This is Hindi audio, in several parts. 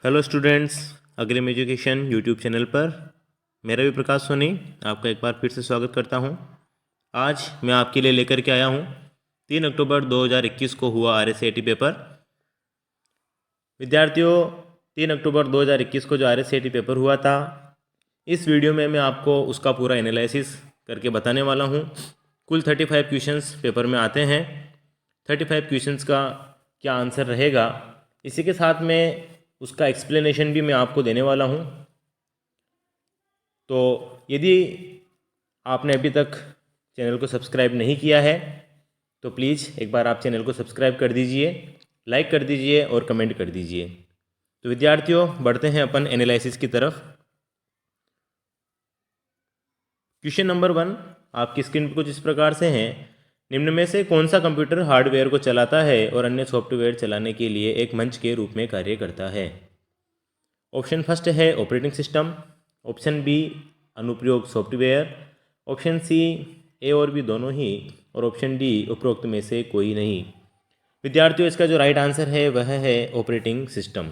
हेलो स्टूडेंट्स, अग्रिम एजुकेशन यूट्यूब चैनल पर मेरा भी प्रकाश सोनी आपका एक बार फिर से स्वागत करता हूं। आज मैं आपके लिए लेकर के आया हूं 3 अक्टूबर 2021 को हुआ RSAT पेपर। विद्यार्थियों, 3 अक्टूबर 2021 को जो RSAT पेपर हुआ था, इस वीडियो में मैं आपको उसका पूरा एनालिसिस करके बताने वाला हूं। कुल 35 क्वेश्चंस पेपर में आते हैं। 35 क्वेश्चंस का क्या आंसर रहेगा, इसी के साथ में उसका एक्सप्लेनेशन भी मैं आपको देने वाला हूं। तो यदि आपने अभी तक चैनल को सब्सक्राइब नहीं किया है तो प्लीज़ एक बार आप चैनल को सब्सक्राइब कर दीजिए, लाइक कर दीजिए और कमेंट कर दीजिए। तो विद्यार्थियों, बढ़ते हैं अपन एनालिसिस की तरफ। क्वेश्चन नंबर 1 आपकी स्क्रीन पर कुछ इस प्रकार से है। निम्न में से कौन सा कंप्यूटर हार्डवेयर को चलाता है और अन्य सॉफ्टवेयर चलाने के लिए एक मंच के रूप में कार्य करता है? ऑप्शन फर्स्ट है ऑपरेटिंग सिस्टम, ऑप्शन बी अनुप्रयोग सॉफ्टवेयर, ऑप्शन सी ए और बी दोनों ही, और ऑप्शन डी उपरोक्त में से कोई नहीं। विद्यार्थियों, इसका जो राइट आंसर है वह है ऑपरेटिंग सिस्टम।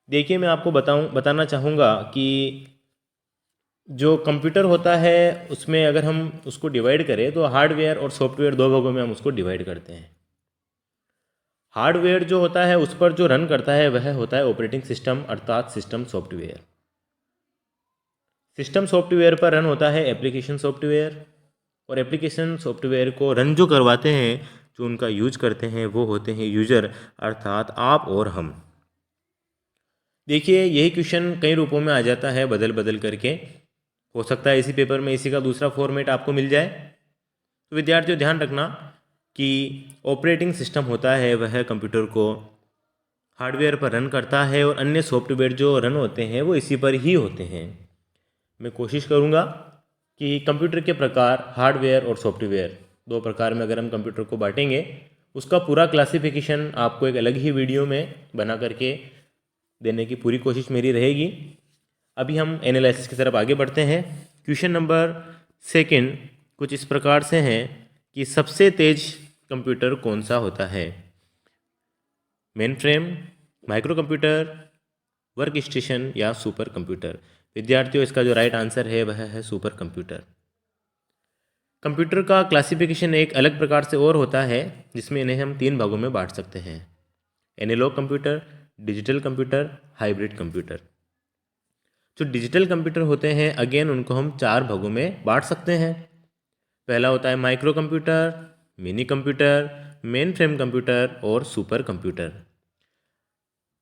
देखिए, मैं आपको बताना चाहूँगा कि जो कंप्यूटर होता है उसमें अगर हम उसको डिवाइड करें तो हार्डवेयर और सॉफ्टवेयर दो भागों में हम उसको डिवाइड करते हैं। हार्डवेयर जो होता है उस पर जो रन करता है वह होता है ऑपरेटिंग सिस्टम अर्थात सिस्टम सॉफ्टवेयर। सिस्टम सॉफ्टवेयर पर रन होता है एप्लीकेशन सॉफ्टवेयर, और एप्लीकेशन सॉफ्टवेयर को रन जो करवाते हैं, जो उनका यूज करते हैं, वो होते हैं यूजर अर्थात आप और हम। देखिए, यही क्वेश्चन कई रूपों में आ जाता है बदल बदल करके। हो सकता है इसी पेपर में इसी का दूसरा फॉर्मेट आपको मिल जाए। तो विद्यार्थियों, ध्यान रखना कि ऑपरेटिंग सिस्टम होता है वह कंप्यूटर को हार्डवेयर पर रन करता है और अन्य सॉफ्टवेयर जो रन होते हैं वो इसी पर ही होते हैं। मैं कोशिश करूँगा कि कंप्यूटर के प्रकार हार्डवेयर और सॉफ्टवेयर दो प्रकार में अगर हम कंप्यूटर को बांटेंगे, उसका पूरा क्लासिफिकेशन आपको एक अलग ही वीडियो में बना करके देने की पूरी कोशिश मेरी रहेगी। अभी हम एनालिसिस की तरफ आगे बढ़ते हैं। क्वेश्चन नंबर 2 कुछ इस प्रकार से है कि सबसे तेज कंप्यूटर कौन सा होता है? Main frame, micro computer, work station या सुपर कंप्यूटर? विद्यार्थियों, इसका जो राइट आंसर है वह है सुपर कंप्यूटर। कंप्यूटर का क्लासिफिकेशन एक अलग प्रकार से और होता है, जिसमें इन्हें हम 3 भागों में बांट सकते हैं: analog computer, digital computer, hybrid computer. जो डिजिटल कंप्यूटर होते हैं, अगेन उनको हम 4 भागों में बांट सकते हैं। पहला होता है micro computer, mini computer, main frame computer और सुपर कंप्यूटर।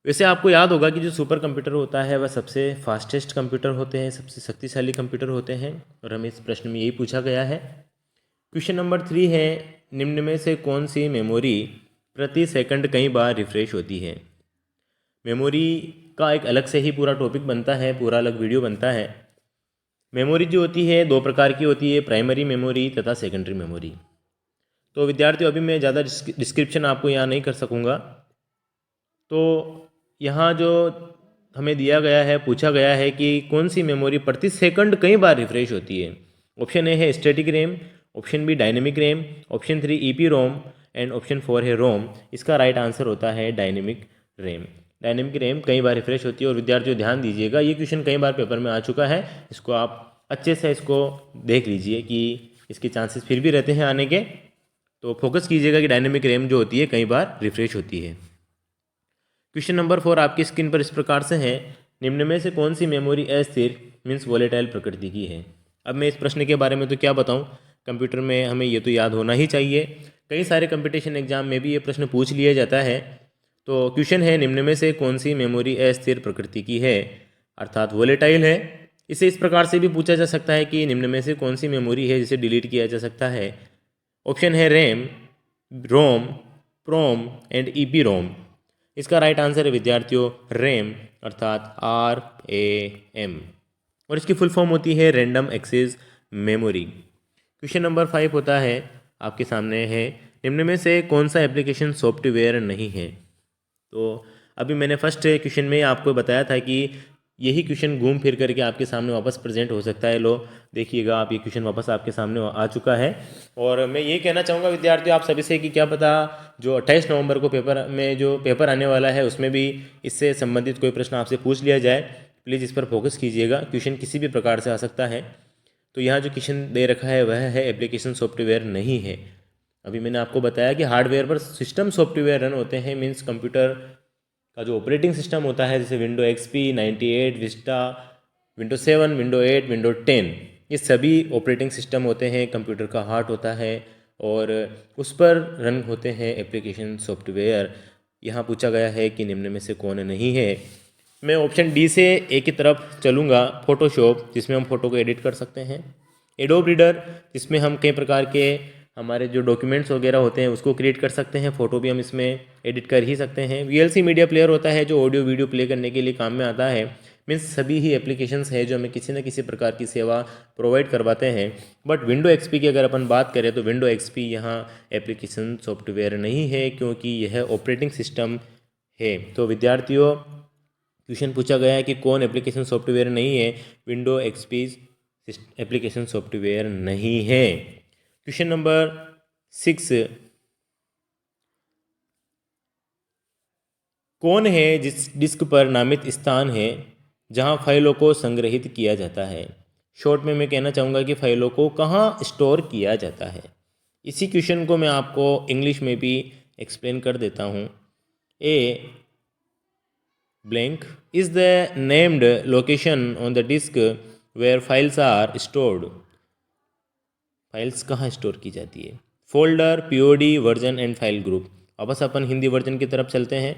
वैसे आपको याद होगा कि जो सुपर कंप्यूटर होता है वह सबसे फास्टेस्ट कंप्यूटर होते हैं, सबसे शक्तिशाली कंप्यूटर होते हैं, और हमें इस प्रश्न में यही पूछा गया है। क्वेश्चन नंबर 3 है, निम्न में से कौन सी मेमोरी प्रति सेकंड कई बार रिफ्रेश होती है? मेमोरी का एक अलग से ही पूरा टॉपिक बनता है, पूरा अलग वीडियो बनता है। मेमोरी जो होती है 2 प्रकार की होती है, प्राइमरी मेमोरी तथा सेकेंडरी मेमोरी। तो विद्यार्थियों, अभी मैं ज़्यादा डिस्क्रिप्शन आपको यहाँ नहीं कर सकूँगा। तो यहाँ जो हमें दिया गया है, पूछा गया है कि कौन सी मेमोरी प्रति सेकंड कई बार रिफ्रेश होती है। ऑप्शन ए है static RAM, option B dynamic RAM, option 3 EPROM and option 4 है रोम। इसका राइट आंसर होता है डायनेमिक रैम। डायनेमिक रैम कई बार रिफ्रेश होती है। और विद्यार्थियों, ध्यान दीजिएगा, ये क्वेश्चन कई बार पेपर में आ चुका है, इसको आप अच्छे से इसको देख लीजिए कि इसके चांसेस फिर भी रहते हैं आने के। तो फोकस कीजिएगा कि डायनेमिक रैम जो होती है कई बार रिफ्रेश होती है। क्वेश्चन नंबर 4 आपकी स्क्रीन पर इस प्रकार से है, निम्न में से कौन सी मेमोरी अस्थिर मीन्स वोलेटाइल प्रकृति की है? अब मैं इस प्रश्न के बारे में तो क्या बताऊं, कंप्यूटर में हमें ये तो याद होना ही चाहिए। कई सारे कंपटीशन एग्जाम में भी ये प्रश्न पूछ लिया जाता है। तो क्वेश्चन है, निम्न में से कौन सी मेमोरी अस्थिर प्रकृति की है अर्थात वोलेटाइल है? इसे इस प्रकार से भी पूछा जा सकता है कि निम्न में से कौन सी मेमोरी है जिसे डिलीट किया जा सकता है? ऑप्शन है RAM, ROM, PROM and EPROM. इसका राइट आंसर है विद्यार्थियों रैम अर्थात RAM, और इसकी फुल फॉर्म होती है random access memory. Question number 5 होता है, आपके सामने है, निम्न में से कौन सा एप्लीकेशन सॉफ्टवेयर नहीं है? तो अभी मैंने फर्स्ट क्वेश्चन में आपको बताया था कि यही क्वेश्चन घूम फिर करके आपके सामने वापस प्रेजेंट हो सकता है। लो देखिएगा, आप ये क्वेश्चन वापस आपके सामने आ चुका है। और मैं ये कहना चाहूँगा विद्यार्थियों आप सभी से कि क्या पता जो 28 नवंबर को पेपर में जो पेपर आने वाला है उसमें भी इससे संबंधित कोई प्रश्न आपसे पूछ लिया जाए। प्लीज़ इस पर फोकस कीजिएगा, क्वेश्चन किसी भी प्रकार से आ सकता है। तो यहाँ जो क्वेश्चन दे रखा है वह है एप्लीकेशन सॉफ्टवेयर नहीं है। अभी मैंने आपको बताया कि हार्डवेयर पर सिस्टम सॉफ्टवेयर रन होते हैं, मीन्स कंप्यूटर का जो ऑपरेटिंग सिस्टम होता है जैसे window XP, 98, Vista, window 7, window 8, window 10, ये सभी ऑपरेटिंग सिस्टम होते हैं, कंप्यूटर का हार्ट होता है और उस पर रन होते हैं एप्लीकेशन सॉफ्टवेयर। यहाँ पूछा गया है कि निम्न में से कौन नहीं है। मैं ऑप्शन डी से ए की तरफ चलूँगा। फोटोशॉप, जिसमें हम फोटो को एडिट कर सकते हैं। एडोब रीडर, जिसमें हम कई प्रकार के हमारे जो डॉक्यूमेंट्स वगैरह होते हैं उसको क्रिएट कर सकते हैं, फ़ोटो भी हम इसमें एडिट कर ही सकते हैं। वीएलसी मीडिया प्लेयर होता है जो ऑडियो वीडियो प्ले करने के लिए काम में आता है। मीन्स सभी ही एप्लीकेशंस है जो हमें किसी न किसी प्रकार की सेवा प्रोवाइड करवाते हैं। बट विंडो एक्सपी की अगर अपन बात करें तो विंडो एक्सपी यहाँ एप्लीकेशन सॉफ्टवेयर नहीं है, क्योंकि यह ऑपरेटिंग सिस्टम है। तो विद्यार्थियों क्वेश्चन पूछा गया है कि कौन एप्लीकेशन सॉफ्टवेयर नहीं है, विंडो एक्सपी एप्लीकेशन सॉफ्टवेयर नहीं है। क्वेश्चन नंबर 6, कौन है जिस डिस्क पर नामित स्थान है जहां फाइलों को संग्रहित किया जाता है। शॉर्ट में मैं कहना चाहूँगा कि फाइलों को कहाँ स्टोर किया जाता है। इसी क्वेश्चन को मैं आपको इंग्लिश में भी एक्सप्लेन कर देता हूँ। ए blank is the named location on the disk where files are stored। Files कहाँ स्टोर की जाती है। Folder, POD, version and file group. वापस अपन हिंदी वर्जन की तरफ चलते हैं,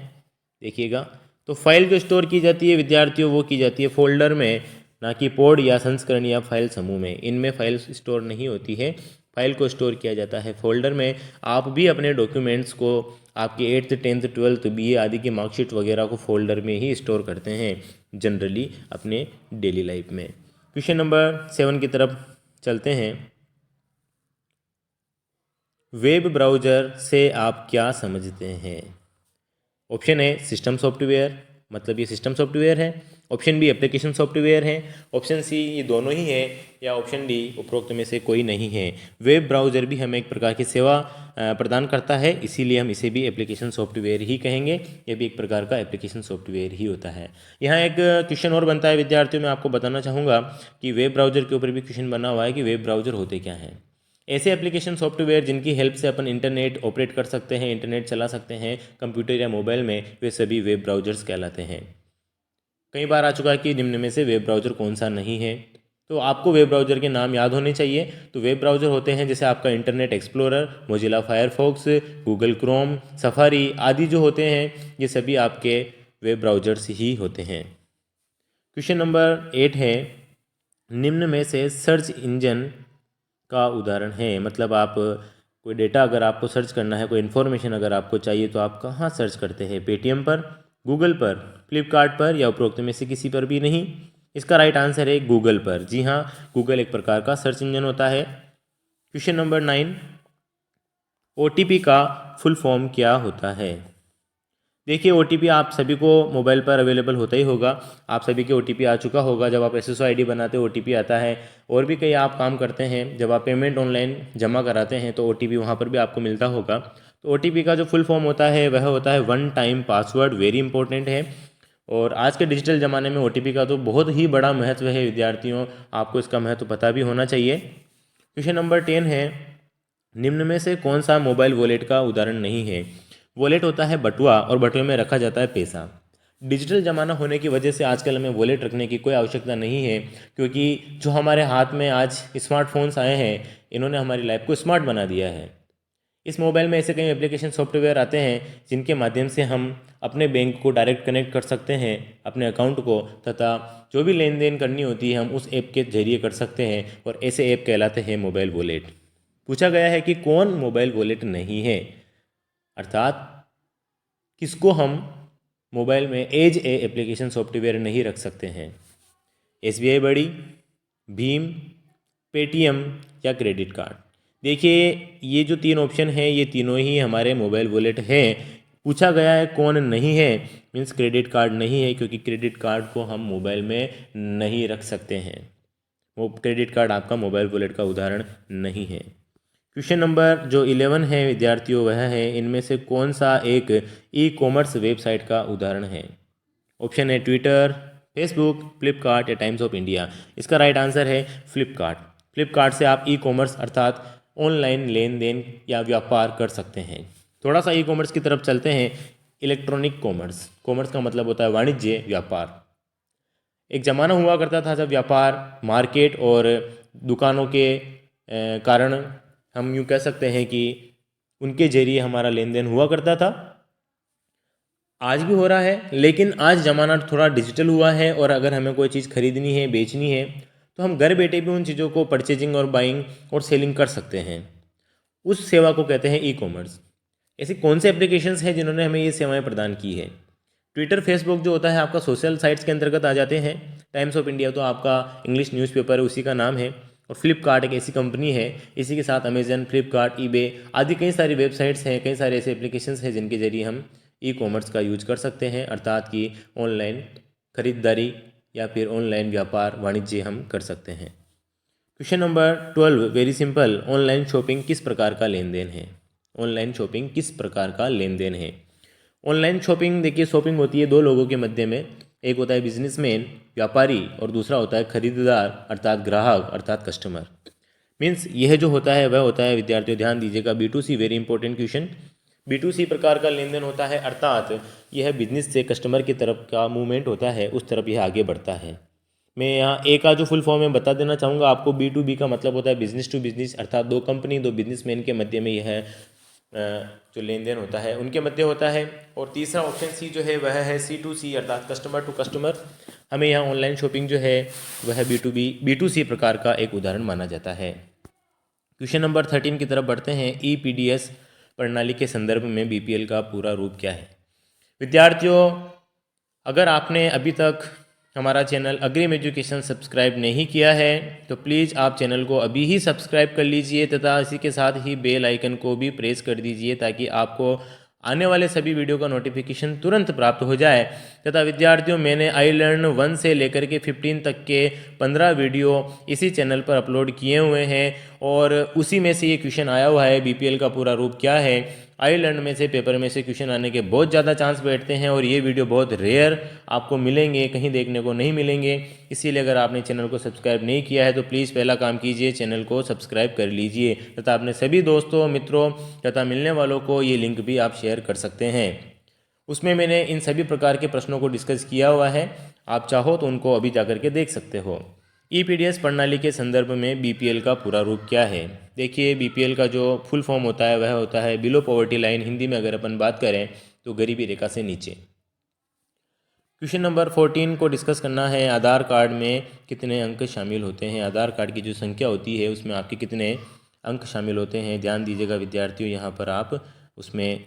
देखिएगा। तो फाइल जो स्टोर की जाती है विद्यार्थियों वो की जाती है फोल्डर में, ना कि पोड या संस्करण या फाइल समूह में। इनमें फाइल स्टोर नहीं होती है, फाइल को स्टोर किया जाता है फोल्डर में। आप भी अपने डॉक्यूमेंट्स को, आपके 8th 10th 12th बीए आदि की मार्कशीट वगैरह को फोल्डर में ही स्टोर करते हैं जनरली अपने डेली लाइफ में। क्वेश्चन नंबर 7 की तरफ चलते हैं। वेब ब्राउज़र से आप क्या समझते हैं। ऑप्शन ए सिस्टम सॉफ्टवेयर, मतलब ये सिस्टम सॉफ्टवेयर है। ऑप्शन बी एप्लीकेशन सॉफ्टवेयर है। ऑप्शन सी ये दोनों ही है, या ऑप्शन डी उपरोक्त में से कोई नहीं है। वेब ब्राउज़र भी हमें एक प्रकार की सेवा प्रदान करता है, इसीलिए हम इसे भी एप्लीकेशन सॉफ्टवेयर ही कहेंगे। ये भी एक प्रकार का एप्लीकेशन सॉफ्टवेयर ही होता है। यहाँ एक क्वेश्चन और बनता है विद्यार्थियों, मैं आपको बताना चाहूँगा कि वेब ब्राउज़र के ऊपर भी क्वेश्चन बना हुआ है कि वेब ब्राउज़र होते क्या हैं। ऐसे एप्लीकेशन सॉफ्टवेयर जिनकी हेल्प से अपन इंटरनेट ऑपरेट कर सकते हैं, इंटरनेट चला सकते हैं कंप्यूटर या मोबाइल में, वे सभी वेब ब्राउज़र्स कहलाते हैं। कई बार आ चुका है कि निम्न में से वेब ब्राउज़र कौन सा नहीं है, तो आपको वेब ब्राउज़र के नाम याद होने चाहिए। तो वेब ब्राउज़र होते हैं जैसे आपका internet explorer, Mozilla Firefox, Google Chrome, safari आदि जो होते हैं, ये सभी आपके वेब ब्राउज़र्स ही होते हैं। क्वेश्चन नंबर 8 है, निम्न में से सर्च इंजन का उदाहरण है। मतलब आप कोई डेटा अगर आपको सर्च करना है, कोई इन्फॉर्मेशन अगर आपको चाहिए, तो आप कहाँ सर्च करते हैं। पेटीएम पर, गूगल पर, फ्लिपकार्ट पर, या उपरोक्त में से किसी पर भी नहीं। इसका राइट आंसर है गूगल पर। जी हाँ, गूगल एक प्रकार का सर्च इंजन होता है। क्वेश्चन नंबर 9, ओटीपी का फुल फॉर्म क्या होता है। देखिए ओटीपी आप सभी को मोबाइल पर अवेलेबल होता ही होगा। आप सभी के ओटीपी आ चुका होगा। जब आप एसएसओ आईडी बनाते हो ओटीपी आता है। और भी कई आप काम करते हैं, जब आप पेमेंट ऑनलाइन जमा कराते हैं तो ओटीपी वहाँ पर भी आपको मिलता होगा। तो ओटीपी का जो फुल फॉर्म होता है वह होता है one time password. Very important है। और आज के डिजिटल ज़माने में ओटीपी का तो बहुत ही बड़ा महत्व है विद्यार्थियों, आपको इसका महत्व पता भी होना चाहिए। क्वेश्चन नंबर 10 है, निम्न में से कौन सा मोबाइल वॉलेट का उदाहरण नहीं है। वॉलेट होता है बटुआ, और बटुए में रखा जाता है पैसा। डिजिटल ज़माना होने की वजह से आजकल हमें वॉलेट रखने की कोई आवश्यकता नहीं है, क्योंकि जो हमारे हाथ में आज स्मार्टफोन्स आए हैं इन्होंने हमारी लाइफ को स्मार्ट बना दिया है। इस मोबाइल में ऐसे कई एप्लीकेशन सॉफ्टवेयर आते हैं जिनके माध्यम से हम अपने बैंक को डायरेक्ट कनेक्ट कर सकते हैं, अपने अकाउंट को, तथा जो भी लेन देन करनी होती है हम उस ऐप के जरिए कर सकते हैं, और ऐसे ऐप कहलाते हैं मोबाइल वॉलेट। पूछा गया है कि कौन मोबाइल वॉलेट नहीं है, अर्थात किसको हम मोबाइल में एज ए एप्लीकेशन सॉफ्टवेयर नहीं रख सकते हैं। एसबीआई बड़ी, भीम, पेटीएम या क्रेडिट कार्ड। देखिए ये जो तीन ऑप्शन हैं ये तीनों ही हमारे मोबाइल वॉलेट हैं, पूछा गया है कौन नहीं है, मीन्स क्रेडिट कार्ड नहीं है, क्योंकि क्रेडिट कार्ड को हम मोबाइल में नहीं रख सकते हैं। वो क्रेडिट कार्ड आपका मोबाइल वॉलेट का उदाहरण नहीं है। क्वेश्चन नंबर जो 11 है विद्यार्थियों, वह है इनमें से कौन सा एक ई कॉमर्स वेबसाइट का उदाहरण है। ऑप्शन है ट्विटर, फेसबुक, फ्लिपकार्ट या टाइम्स ऑफ इंडिया। इसका राइट आंसर है फ्लिपकार्ट। फ्लिपकार्ट से आप ई कॉमर्स अर्थात ऑनलाइन लेन देन या व्यापार कर सकते हैं। थोड़ा सा ई कॉमर्स की तरफ चलते हैं। इलेक्ट्रॉनिक कॉमर्स, कॉमर्स का मतलब होता है वाणिज्य, व्यापार। एक ज़माना हुआ करता था जब व्यापार, मार्केट और दुकानों के कारण हम यूँ कह सकते हैं कि उनके जरिए हमारा लेन देन हुआ करता था। आज भी हो रहा है, लेकिन आज ज़माना थोड़ा डिजिटल हुआ है और अगर हमें कोई चीज़ खरीदनी है, बेचनी है, तो हम घर बैठे भी उन चीज़ों को परचेजिंग और बाइंग और सेलिंग कर सकते हैं। उस सेवा को कहते हैं ई कॉमर्स। ऐसे कौन से एप्लीकेशंस हैं जिन्होंने हमें ये सेवाएं प्रदान की है। ट्विटर, फेसबुक जो होता है आपका सोशल साइट्स के अंतर्गत आ जाते हैं। टाइम्स ऑफ इंडिया तो आपका इंग्लिश न्यूज़पेपर है, उसी का नाम है। और फ्लिपकार्ट एक ऐसी कंपनी है, इसी के साथ अमेजन, फ्लिपकार्ट, ईबे आदि कई सारी वेबसाइट्स हैं, कई सारे ऐसे एप्लीकेशंस हैं जिनके जरिए हम ई कॉमर्स का यूज कर सकते हैं, अर्थात कि ऑनलाइन खरीदारी या फिर ऑनलाइन व्यापार वाणिज्य हम कर सकते हैं। Question number 12 very simple, online shopping किस प्रकार का लेन देन है। ऑनलाइन शॉपिंग किस प्रकार का लेन देन है। ऑनलाइन शॉपिंग, देखिए शॉपिंग होती है दो लोगों के मध्य में। एक होता है बिजनेसमैन, व्यापारी, और दूसरा होता है खरीदार अर्थात ग्राहक अर्थात कस्टमर। मीन्स यह जो होता है वह होता है विद्यार्थियों, ध्यान दीजिएगा, B2C, very important question. B2C प्रकार का लेन देन होता है, अर्थात यह बिजनेस से कस्टमर की तरफ का मूवमेंट होता है, उस तरफ यह आगे बढ़ता है। मैं यहाँ ए का जो फुल फॉर्म है बता देना चाहूँगा आपको। B2B का मतलब होता है बिजनेस टू बिजनेस, अर्थात दो कंपनी, दो बिजनेसमैन के मध्य में यह जो लेन देन होता है उनके मध्य होता है। और तीसरा ऑप्शन सी जो है वह है C2C अर्थात कस्टमर टू कस्टमर। हमें यहाँ ऑनलाइन शॉपिंग जो है वह B2C प्रकार का एक उदाहरण माना जाता है। क्वेश्चन नंबर 13 की तरफ बढ़ते हैं। EPDS प्रणाली के संदर्भ में BPL का पूरा रूप क्या है। विद्यार्थियों, अगर आपने अभी तक हमारा चैनल अग्रिम एजुकेशन सब्सक्राइब नहीं किया है तो प्लीज़ आप चैनल को अभी ही सब्सक्राइब कर लीजिए तथा इसी के साथ ही बेल आइकन को भी प्रेस कर दीजिए ताकि आपको आने वाले सभी वीडियो का नोटिफिकेशन तुरंत प्राप्त हो जाए। तथा विद्यार्थियों, मैंने आई लर्न 1 से लेकर के 15 तक के 15 वीडियो इसी चैनल पर अपलोड किए हुए हैं और उसी में से ये क्वेश्चन आया हुआ है, BPL का पूरा रूप क्या है। आई लर्न में से, पेपर में से क्वेश्चन आने के बहुत ज़्यादा चांस बैठते हैं और ये वीडियो बहुत रेयर आपको मिलेंगे, कहीं देखने को नहीं मिलेंगे। इसीलिए अगर आपने चैनल को सब्सक्राइब नहीं किया है तो प्लीज़ पहला काम कीजिए, चैनल को सब्सक्राइब कर लीजिए तथा अपने सभी दोस्तों, मित्रों तथा मिलने वालों को ये लिंक भी आप शेयर कर सकते हैं। उसमें मैंने इन सभी प्रकार के प्रश्नों को डिस्कस किया हुआ है, आप चाहो तो उनको अभी जा करके देख सकते हो। EPDS प्रणाली के संदर्भ में BPL का पूरा रूप क्या है। देखिए, BPL का जो फुल फॉर्म होता है वह होता है बिलो पॉवर्टी लाइन। हिंदी में अगर अपन बात करें तो गरीबी रेखा से नीचे। क्वेश्चन नंबर 14 को डिस्कस करना है। आधार कार्ड में कितने अंक शामिल होते हैं। आधार कार्ड की जो संख्या होती है उसमें आपके कितने अंक शामिल होते हैं। ध्यान दीजिएगा विद्यार्थियों, यहाँ पर आप उसमें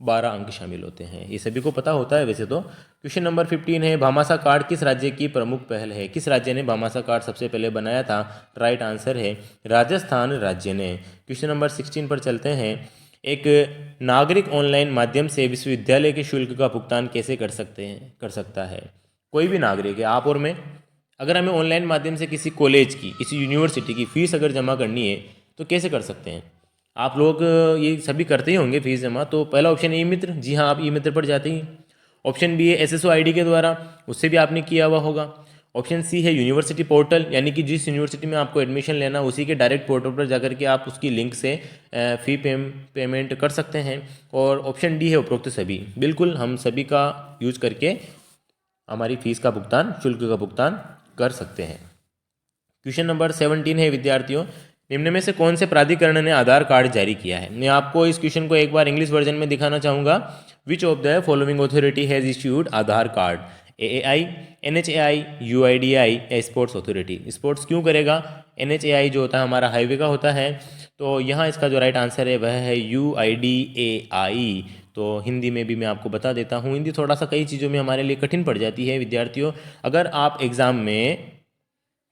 12 अंक शामिल होते हैं, ये सभी को पता होता है वैसे तो। क्वेश्चन नंबर 15 है। भामाशाह कार्ड किस राज्य की प्रमुख पहल है। किस राज्य ने भामाशाह कार्ड सबसे पहले बनाया था। राइट आंसर है राजस्थान राज्य ने। क्वेश्चन नंबर 16 पर चलते हैं। एक नागरिक ऑनलाइन माध्यम से विश्वविद्यालय के शुल्क का भुगतान कैसे कर सकता है। कोई भी नागरिक है, आप और मैं, अगर हमें ऑनलाइन माध्यम से किसी कॉलेज की, किसी यूनिवर्सिटी की फ़ीस अगर जमा करनी है तो कैसे कर सकते हैं। आप लोग ये सभी करते ही होंगे फीस जमा। तो पहला ऑप्शन है ई मित्र, जी हाँ, आप ई मित्र पर जाते ही। ऑप्शन बी है SSO ID के द्वारा, उससे भी आपने किया हुआ होगा। ऑप्शन सी है यूनिवर्सिटी पोर्टल, यानी कि जिस यूनिवर्सिटी में आपको एडमिशन लेना उसी के डायरेक्ट पोर्टल पर जाकर के आप उसकी लिंक से फ़ी पेमेंट कर सकते हैं। और ऑप्शन डी है उपरोक्त सभी। बिल्कुल, हम सभी का यूज करके हमारी फ़ीस का भुगतान, शुल्क का भुगतान कर सकते हैं। क्वेश्चन नंबर 17 है विद्यार्थियों। निम्न में से कौन से प्राधिकरण ने आधार कार्ड जारी किया है। मैं आपको इस क्वेश्चन को एक बार इंग्लिश वर्जन में दिखाना चाहूँगा। Which of the following authority has issued Aadhaar card. AAI, NHAI, UIDAI या स्पोर्ट्स अथॉरिटी। स्पोर्ट्स क्यों करेगा, NHAI जो होता है हमारा हाईवे का होता है, तो यहाँ इसका जो राइट आंसर है वह है UIDAI। तो हिंदी में भी मैं आपको बता देता हूँ। हिंदी थोड़ा सा कई चीज़ों में हमारे लिए कठिन पड़ जाती है विद्यार्थियों। अगर आप एग्ज़ाम में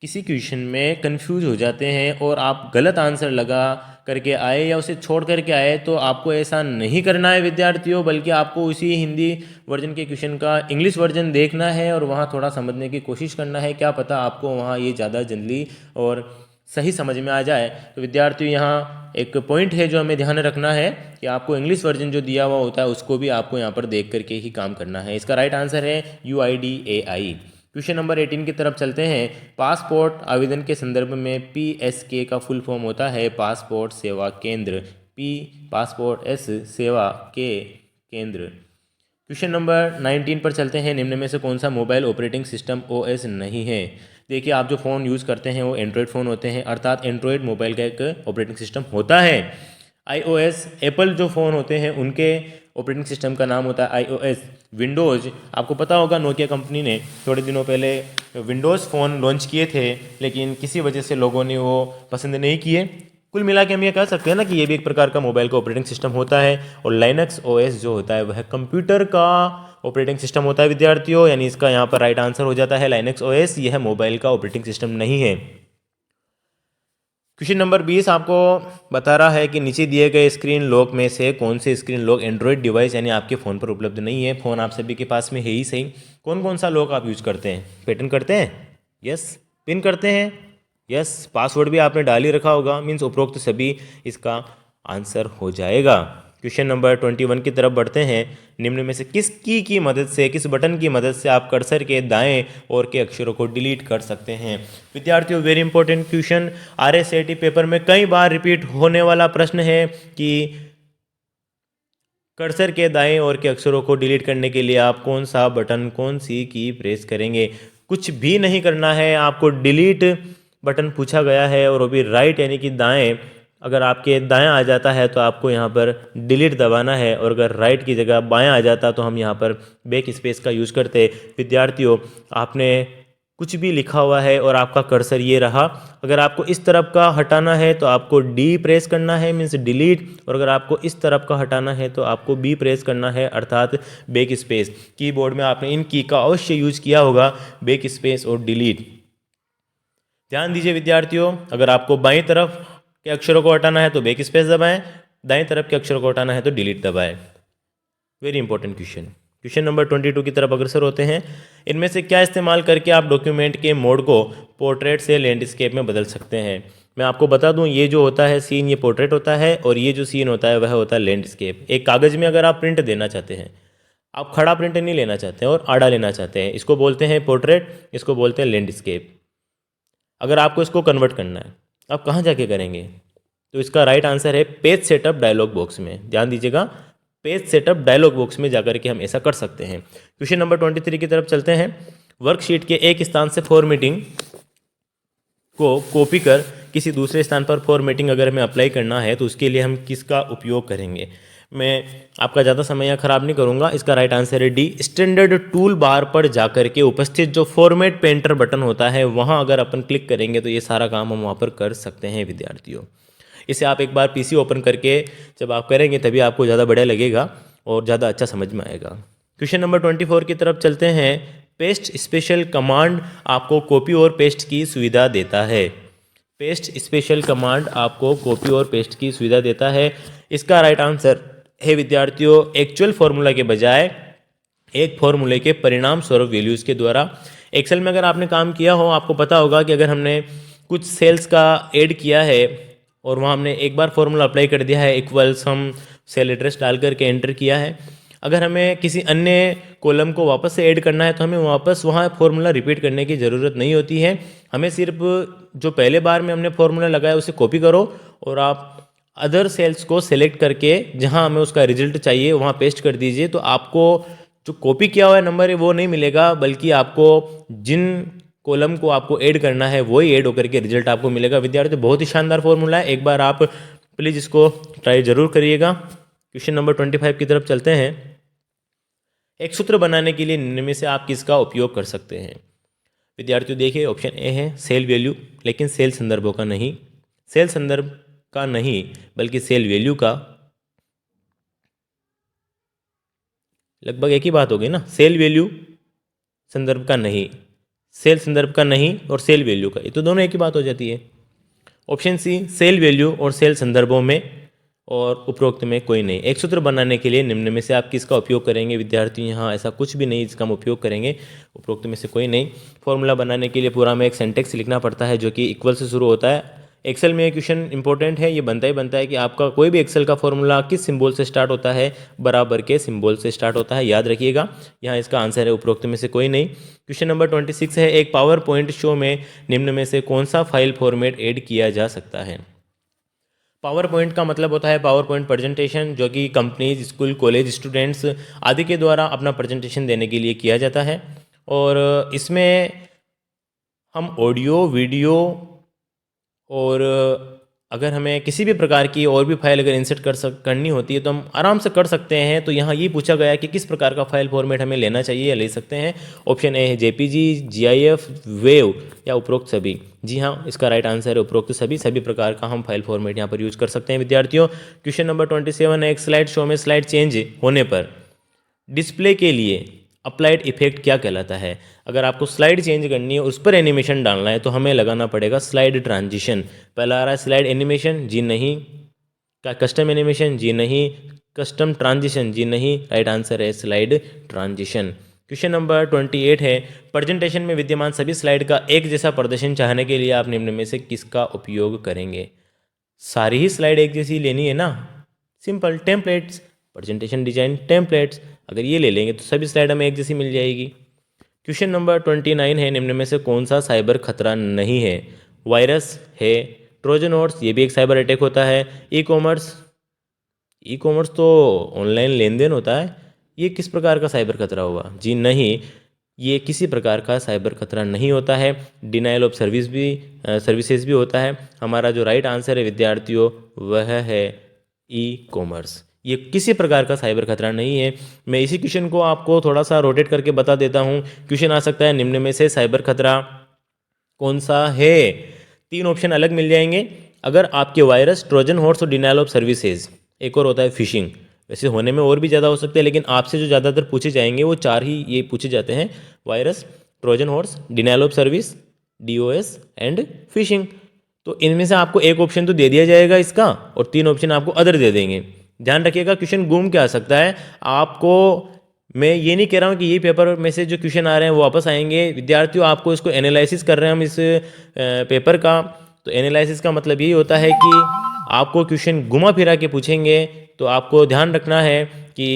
किसी क्वेश्चन में कंफ्यूज हो जाते हैं और आप गलत आंसर लगा करके आए या उसे छोड़ करके आए, तो आपको ऐसा नहीं करना है विद्यार्थियों, बल्कि आपको उसी हिंदी वर्जन के क्वेश्चन का इंग्लिश वर्जन देखना है और वहाँ थोड़ा समझने की कोशिश करना है। क्या पता आपको वहाँ ये ज़्यादा जल्दी और सही समझ में आ जाए। तो विद्यार्थियों यहाँ एक पॉइंट है जो हमें ध्यान रखना है कि आपको इंग्लिश वर्जन जो दिया हुआ होता है उसको भी आपको यहाँ पर देख करके ही काम करना है। इसका राइट आंसर है UIDAI। क्वेश्चन नंबर 18 की तरफ चलते हैं। पासपोर्ट आवेदन के संदर्भ में PSK का फुल फॉर्म होता है पासपोर्ट सेवा केंद्र। पासपोर्ट S सेवा के केंद्र। क्वेश्चन नंबर 19 पर चलते हैं। निम्न में से कौन सा मोबाइल ऑपरेटिंग सिस्टम OS नहीं है? देखिए, आप जो फ़ोन यूज़ करते हैं वो एंड्रॉयड फ़ोन होते हैं, अर्थात एंड्रॉयड मोबाइल का एक ऑपरेटिंग सिस्टम होता है। iOS एप्पल जो फ़ोन होते हैं उनके ऑपरेटिंग सिस्टम का नाम होता है iOS। विंडोज़, आपको पता होगा नोकिया कंपनी ने थोड़े दिनों पहले विंडोज़ फ़ोन लॉन्च किए थे, लेकिन किसी वजह से लोगों ने वो पसंद नहीं किए। कुल मिला के हम ये कह सकते हैं ना कि ये भी एक प्रकार का मोबाइल का ऑपरेटिंग सिस्टम होता है। और लाइनक्स OS जो होता है वह कंप्यूटर का ऑपरेटिंग सिस्टम होता है विद्यार्थियों, यानी इसका यहाँ पर राइट आंसर हो जाता है लाइनक्स OS। यह मोबाइल का ऑपरेटिंग सिस्टम नहीं है। क्वेश्चन नंबर 20 आपको बता रहा है कि नीचे दिए गए स्क्रीन लॉक में से कौन से स्क्रीन लॉक एंड्रॉयड डिवाइस यानी आपके फ़ोन पर उपलब्ध नहीं है। फ़ोन आप सभी के पास में है ही सही। कौन कौन सा लॉक आप यूज करते हैं? पैटर्न करते हैं? यस। पिन करते हैं? यस। पासवर्ड भी आपने डाल ही रखा होगा। मीन्स उपरोक्त सभी इसका आंसर हो जाएगा। क्वेश्चन नंबर 21 की तरफ बढ़ते हैं। निम्न में से किस की मदद से, किस बटन की मदद से आप कर्सर के दाएं ओर के अक्षरों को डिलीट कर सकते हैं? विद्यार्थियों, very important question, RSAT paper में कई बार रिपीट होने वाला प्रश्न है कि कर्सर के दाएं ओर के अक्षरों को डिलीट करने के लिए आप कौन सा बटन, कौन सी की प्रेस करेंगे? कुछ भी नहीं करना है, आपको डिलीट बटन पूछा गया है और वो भी राइट यानी कि दाएं। अगर आपके दाएं आ जाता है तो आपको यहाँ पर डिलीट दबाना है, और अगर राइट की जगह बायां आ जाता तो हम यहाँ पर बैक स्पेस का यूज़ करते। विद्यार्थियों, आपने कुछ भी लिखा हुआ है और आपका कर्सर ये रहा, अगर आपको इस तरफ का हटाना है तो आपको D प्रेस करना है, मीन्स डिलीट, और अगर आपको इस तरफ का हटाना है तो आपको B प्रेस करना है, अर्थात बैक स्पेस। कीबोर्ड में आपने इन की का अवश्य यूज किया होगा, बैक स्पेस और डिलीट। ध्यान दीजिए विद्यार्थियों, अगर आपको बाईं तरफ के अक्षरों को हटाना है तो बैक स्पेस दबाएं, दाएं तरफ के अक्षरों को हटाना है तो डिलीट दबाएं। Very important question. Question number 22 की तरफ अग्रसर होते हैं। इनमें से क्या इस्तेमाल करके आप डॉक्यूमेंट के मोड को पोर्ट्रेट से लैंडस्केप में बदल सकते हैं? मैं आपको बता दूं, ये जो होता है सीन, ये पोर्ट्रेट होता है, और ये जो सीन होता है वह होता है लैंडस्केप। एक कागज़ में अगर आप प्रिंट देना चाहते हैं, आप खड़ा प्रिंट नहीं लेना चाहते हैं और आड़ा लेना चाहते हैं, इसको बोलते हैं पोर्ट्रेट, इसको बोलते हैं लैंडस्केप। अगर आपको इसको कन्वर्ट करना है, आप कहाँ जाके करेंगे? तो इसका राइट आंसर है पेज सेटअप डायलॉग बॉक्स में। ध्यान दीजिएगा, पेज सेटअप डायलॉग बॉक्स में जाकर के हम ऐसा कर सकते हैं। क्वेश्चन नंबर 23 की तरफ चलते हैं। वर्कशीट के एक स्थान से फॉर्मेटिंग को कॉपी कर किसी दूसरे स्थान पर फॉर्मेटिंग अगर हमें अप्लाई करना है तो उसके लिए हम किसका उपयोग करेंगे? मैं आपका ज़्यादा समय यहाँ खराब नहीं करूँगा। इसका राइट आंसर है D। स्टैंडर्ड टूल बार पर जाकर के उपस्थित जो फॉर्मेट पेंटर बटन होता है वहाँ अगर अपन क्लिक करेंगे तो ये सारा काम हम वहाँ पर कर सकते हैं विद्यार्थियों। इसे आप एक बार PC ओपन करके जब आप करेंगे तभी आपको ज़्यादा बढ़िया लगेगा और ज़्यादा अच्छा समझ में आएगा। क्वेश्चन नंबर 24 की तरफ चलते हैं। पेस्ट स्पेशल कमांड आपको कॉपी और पेस्ट की सुविधा देता है। पेस्ट स्पेशल कमांड आपको कॉपी और पेस्ट की सुविधा देता है। इसका राइट आंसर है विद्यार्थियों, एक्चुअल फॉर्मूला के बजाय एक फॉर्मूले के परिणाम स्वरूप वैल्यूज़ के द्वारा। एक्सेल में अगर आपने काम किया हो, आपको पता होगा कि अगर हमने कुछ सेल्स का ऐड किया है और वहाँ हमने एक बार फॉर्मूला अप्लाई कर दिया है, इक्वल्स हम सेल एड्रेस डाल करके एंटर किया है, अगर हमें किसी अन्य कॉलम को वापस से ऐड करना है तो हमें वापस वहाँ फॉर्मूला रिपीट करने की ज़रूरत नहीं होती है। हमें सिर्फ जो पहले बार में हमने फॉर्मूला लगाया उसे कॉपी करो और आप अदर सेल्स को सेलेक्ट करके जहाँ हमें उसका रिजल्ट चाहिए वहाँ पेस्ट कर दीजिए। तो आपको जो कॉपी किया हुआ नंबर है वो नहीं मिलेगा, बल्कि आपको जिन कॉलम को आपको ऐड करना है वही ऐड होकर के रिजल्ट आपको मिलेगा। विद्यार्थी, बहुत ही शानदार फॉर्मूला है, एक बार आप प्लीज़ इसको ट्राई ज़रूर करिएगा। क्वेश्चन नंबर 25 की तरफ चलते हैं। एक सूत्र बनाने के लिए निम्न में से आप किसका उपयोग कर सकते हैं? विद्यार्थियों देखिए, ऑप्शन ए है सेल वैल्यू, लेकिन सेल संदर्भों का नहीं, सेल संदर्भ का नहीं बल्कि सेल वैल्यू का। लगभग एक ही बात हो गई ना, सेल वैल्यू संदर्भ का नहीं, सेल संदर्भ का नहीं और सेल वैल्यू का, ये तो दोनों एक ही बात हो जाती है। ऑप्शन सी सेल वैल्यू और सेल संदर्भों में और उपरोक्त में कोई नहीं। एक सूत्र बनाने के लिए निम्न में से आप किसका उपयोग करेंगे विद्यार्थी? यहाँ ऐसा कुछ भी नहीं जिसका हम उपयोग करेंगे, उपरोक्त में से कोई नहीं। फॉर्मूला बनाने के लिए पूरा में एक सेंटेक्स लिखना पड़ता है जो कि इक्वल से शुरू होता है। एक्सेल में ये क्वेश्चन इंपॉर्टेंट है, ये बनता ही बनता है कि आपका कोई भी एक्सेल का फॉर्मूला किस सिंबल से स्टार्ट होता है? बराबर के सिंबल से स्टार्ट होता है, याद रखिएगा। यहाँ इसका आंसर है उपरोक्त में से कोई नहीं। क्वेश्चन नंबर 26 है, एक पावर पॉइंट शो में निम्न में से कौन सा फाइल फॉर्मेट ऐड किया जा सकता है? पावर पॉइंट का मतलब होता है पावर पॉइंट प्रेजेंटेशन, जो कि कंपनीज, स्कूल, कॉलेज, स्टूडेंट्स आदि के द्वारा अपना प्रेजेंटेशन देने के लिए किया जाता है। और इसमें हम ऑडियो, वीडियो और अगर हमें किसी भी प्रकार की और भी फाइल अगर इंसर्ट करनी होती है तो हम आराम से कर सकते हैं। तो यहाँ ये पूछा गया है कि किस प्रकार का फाइल फॉर्मेट हमें लेना चाहिए या ले सकते हैं। ऑप्शन ए है जेपीजी, जीआईएफ, वेव या उपरोक्त सभी। जी हाँ, इसका राइट आंसर है उपरोक्त सभी। सभी प्रकार का हम फाइल फॉर्मेट यहाँ पर यूज कर सकते हैं विद्यार्थियों। क्वेश्चन नंबर 27 है, एक स्लाइड शो में स्लाइड चेंज होने पर डिस्प्ले के लिए अप्लाइड इफेक्ट क्या कहलाता है? अगर आपको स्लाइड चेंज करनी है, उस पर एनिमेशन डालना है तो हमें लगाना पड़ेगा स्लाइड ट्रांजिशन। पहला आ रहा है स्लाइड एनिमेशन, जी नहीं। क्या कस्टम एनिमेशन? जी नहीं। Custom transition? जी नहीं। राइट आंसर है स्लाइड ट्रांजिशन। क्वेश्चन नंबर 28 है, प्रेजेंटेशन में विद्यमान सभी स्लाइड का एक जैसा प्रदर्शन चाहने के लिए आप निम्न में से किसका उपयोग करेंगे? सारी ही स्लाइड एक जैसी लेनी है ना, simple templates, presentation design templates, अगर ये ले लेंगे तो सभी स्लाइड हमें एक जैसी मिल जाएगी। क्वेश्चन नंबर 29 है, निम्न में से कौन सा साइबर खतरा नहीं है? वायरस है, ट्रोजन हॉर्स, ये भी एक साइबर अटैक होता है, ई कॉमर्स तो ऑनलाइन लेन देन होता है, ये किस प्रकार का साइबर खतरा हुआ? जी नहीं, ये किसी प्रकार का साइबर खतरा नहीं होता है। डिनाइल ऑफ सर्विसेज भी होता है। हमारा जो राइट आंसर है विद्यार्थियों वह है ई कॉमर्स। ये किसी प्रकार का साइबर खतरा नहीं है। मैं इसी क्वेश्चन को आपको थोड़ा सा रोटेट करके बता देता हूँ। क्वेश्चन आ सकता है, निम्न में से साइबर खतरा कौन सा है? 3 ऑप्शन अलग मिल जाएंगे। अगर आपके वायरस, ट्रोजन हॉर्स और डिनाइल ऑफ सर्विसेज, एक और होता है फिशिंग। वैसे होने में और भी ज़्यादा हो सकते हैं, लेकिन आपसे जो ज़्यादातर पूछे जाएंगे वो 4 ही ये पूछे जाते हैं: virus, Trojan horse, denial of service, DOS and fishing. तो इनमें से आपको एक ऑप्शन तो दे दिया जाएगा इसका, और 3 ऑप्शन आपको अदर दे देंगे। ध्यान रखिएगा, क्वेश्चन घूम के आ सकता है आपको। मैं ये नहीं कह रहा हूँ कि ये पेपर में से जो क्वेश्चन आ रहे हैं वो वापस आएंगे विद्यार्थियों। आपको इसको एनालिसिस कर रहे हैं हम इस पेपर का, तो एनालिसिस का मतलब यही होता है कि आपको क्वेश्चन घुमा फिरा के पूछेंगे, तो आपको ध्यान रखना है कि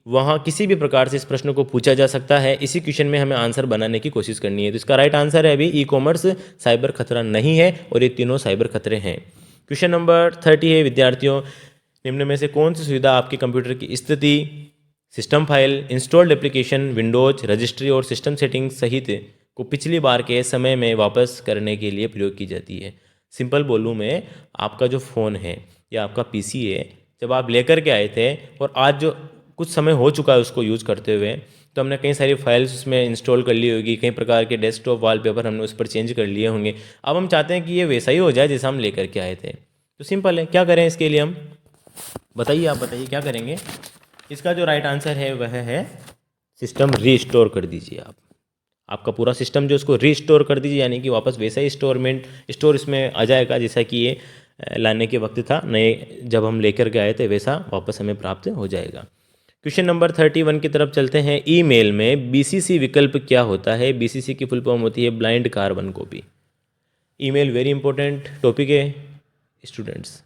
वहाँ किसी भी प्रकार से इस प्रश्न को पूछा जा सकता है। इसी क्वेश्चन में हमें आंसर बनाने की कोशिश करनी है। तो इसका राइट आंसर है अभी ई कॉमर्स साइबर खतरा नहीं है, और ये तीनों साइबर खतरे हैं। क्वेश्चन नंबर 30 है विद्यार्थियों, निम्न में से कौन सी सुविधा आपके कंप्यूटर की स्थिति, system file, installed application, Windows, registry और सिस्टम सेटिंग्स सहित को पिछली बार के समय में वापस करने के लिए प्रयोग की जाती है? सिंपल बोलूँ मैं, आपका जो फ़ोन है या आपका पीसी है, जब आप लेकर के आए थे और आज जो कुछ समय हो चुका है उसको यूज़ करते हुए, तो हमने कई सारी फाइल्स उसमें इंस्टॉल कर ली होगी, कई प्रकार के डेस्कटॉप वॉलपेपर हमने उस पर चेंज कर लिए होंगे। अब हम चाहते हैं कि ये वैसा ही हो जाए जैसा हम लेकर के आए थे। तो सिंपल है, क्या करें इसके लिए हम? बताइए, आप बताइए क्या करेंगे? इसका जो राइट आंसर है वह है सिस्टम रीस्टोर कर दीजिए। आपका पूरा सिस्टम जो उसको रीस्टोर कर दीजिए, यानी कि वापस वैसा ही स्टोर इसमें आ जाएगा जैसा कि ये लाने के वक्त था, नए जब हम लेकर के आए थे वैसा वापस हमें प्राप्त हो जाएगा। क्वेश्चन नंबर 31 की तरफ चलते हैं। ईमेल में बीसीसी विकल्प क्या होता है? बीसीसी की फुल फॉर्म होती है blind carbon copy. Email very important topic है स्टूडेंट्स।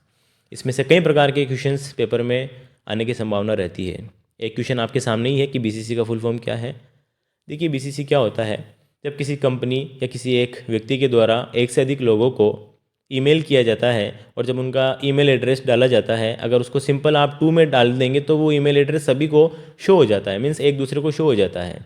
इसमें से कई प्रकार के क्वेश्चंस पेपर में आने की संभावना रहती है। एक क्वेश्चन आपके सामने ही है कि बीसीसी का फुल फॉर्म क्या है। देखिए, बीसीसी क्या होता है, जब किसी कंपनी या किसी एक व्यक्ति के द्वारा एक से अधिक लोगों को ईमेल किया जाता है, और जब उनका ईमेल एड्रेस डाला जाता है, अगर उसको सिंपल आप टू में डाल देंगे तो वो ईमेल एड्रेस सभी को शो हो जाता है, मीन्स एक दूसरे को शो हो जाता है।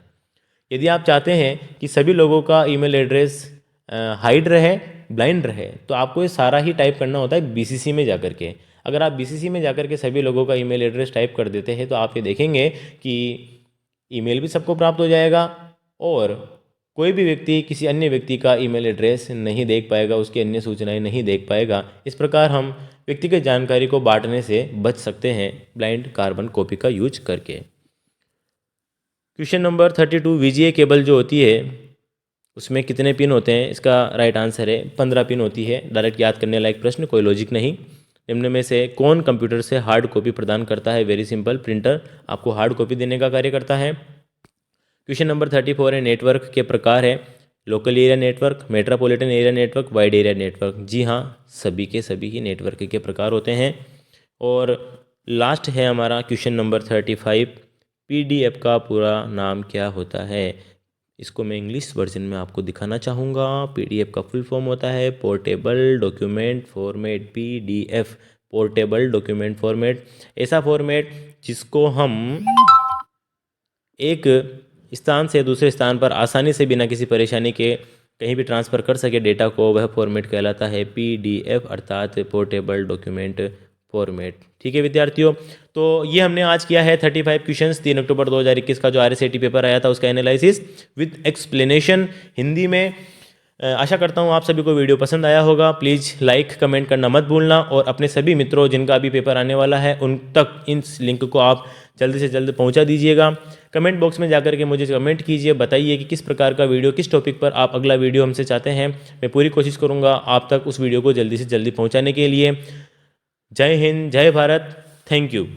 यदि आप चाहते हैं कि सभी लोगों का ईमेल एड्रेस हाइड रहे, ब्लाइंड रहे, तो आपको ये सारा ही टाइप करना होता है बीसीसी में जाकर के। अगर आप बीसीसी में जाकर के सभी लोगों का ईमेल एड्रेस टाइप कर देते हैं तो आप ये देखेंगे कि ईमेल भी सबको प्राप्त हो जाएगा, और कोई भी व्यक्ति किसी अन्य व्यक्ति का ईमेल एड्रेस नहीं देख पाएगा, उसकी अन्य सूचनाएं नहीं देख पाएगा। इस प्रकार हम व्यक्तिगत जानकारी को बांटने से बच सकते हैं ब्लाइंड कार्बन कॉपी का यूज करके। क्वेश्चन नंबर 32, वीजीए केबल जो होती है उसमें कितने पिन होते हैं, इसका राइट आंसर है 15 पिन होती है। डायरेक्ट याद करने लायक प्रश्न, कोई लॉजिक नहीं। निम्न में से कौन कंप्यूटर से हार्ड कॉपी प्रदान करता है? वेरी सिंपल, प्रिंटर आपको हार्ड कॉपी देने का कार्य करता है। क्वेश्चन नंबर 34 है, नेटवर्क के प्रकार है local area network, metropolitan area network, wide area network. जी हाँ, सभी के सभी ही नेटवर्क के प्रकार होते हैं। और लास्ट है हमारा क्वेश्चन नंबर 35, पीडीएफ का पूरा नाम क्या होता है? इसको मैं इंग्लिश वर्जन में आपको दिखाना चाहूँगा। पीडीएफ का फुल फॉर्म होता है portable document format, PDF, portable document format. ऐसा फॉर्मेट जिसको हम एक स्थान से दूसरे स्थान पर आसानी से बिना किसी परेशानी के कहीं भी ट्रांसफ़र कर सके डेटा को, वह फॉर्मेट कहलाता है पीडीएफ, अर्थात पोर्टेबल डॉक्यूमेंट फॉर्मेट। ठीक है विद्यार्थियों, तो ये हमने आज किया है 35 क्वेश्चंस 3 अक्टूबर 2021 का जो आरएसआईटी पेपर आया था उसका एनालिसिस विद एक्सप्लेनेशन हिंदी में। आशा करता हूँ आप सभी को वीडियो पसंद आया होगा। प्लीज़ लाइक कमेंट करना मत भूलना, और अपने सभी मित्रों जिनका अभी पेपर आने वाला है उन तक इस लिंक को आप जल्दी से जल्द पहुंचा दीजिएगा। कमेंट बॉक्स में जाकर के मुझे कमेंट कीजिए, बताइए कि किस प्रकार का वीडियो, किस टॉपिक पर आप अगला वीडियो हमसे चाहते हैं। मैं पूरी कोशिश करूँगा आप तक उस वीडियो को जल्दी से जल्दी पहुँचाने के लिए। जय हिंद, जय भारत, थैंक यू।